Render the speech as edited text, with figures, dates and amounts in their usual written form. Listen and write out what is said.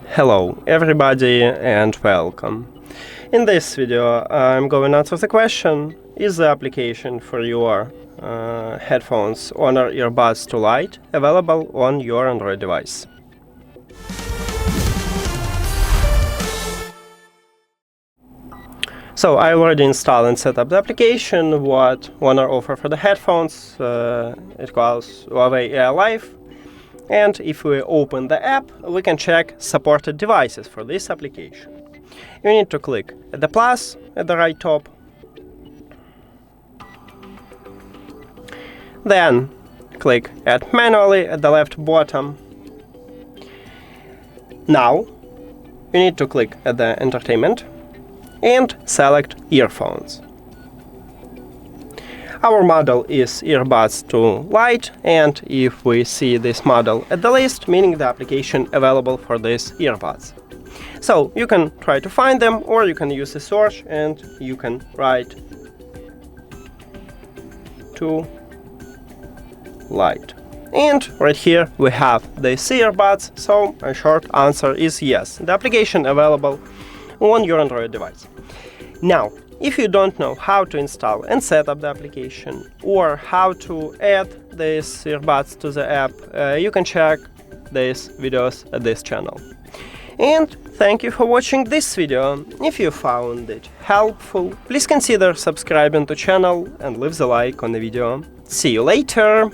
Hello everybody and welcome. In this video I'm going to answer the question: is the application for your headphones HONOR Earbuds to Lite available on your Android device? So I already installed and set up the application what HONOR offer for the headphones. It calls Huawei AI Life. And if we open the app, we can check supported devices for this application. You need to click at the plus at the right top. Then click Add manually at the left bottom. Now you need to click at the entertainment and select earphones. Our model is Earbuds to Lite, and if we see this model at the list, meaning the application available for these earbuds. So you can try to find them, or you can use a search and you can write to Lite. And right here we have these earbuds, so a short answer is yes, the application available on your Android device. Now, if you don't know how to install and set up the application or how to add these earbuds to the app, you can check these videos at this channel. And thank you for watching this video. If you found it helpful, please consider subscribing to the channel and leave the like on the video. See you later!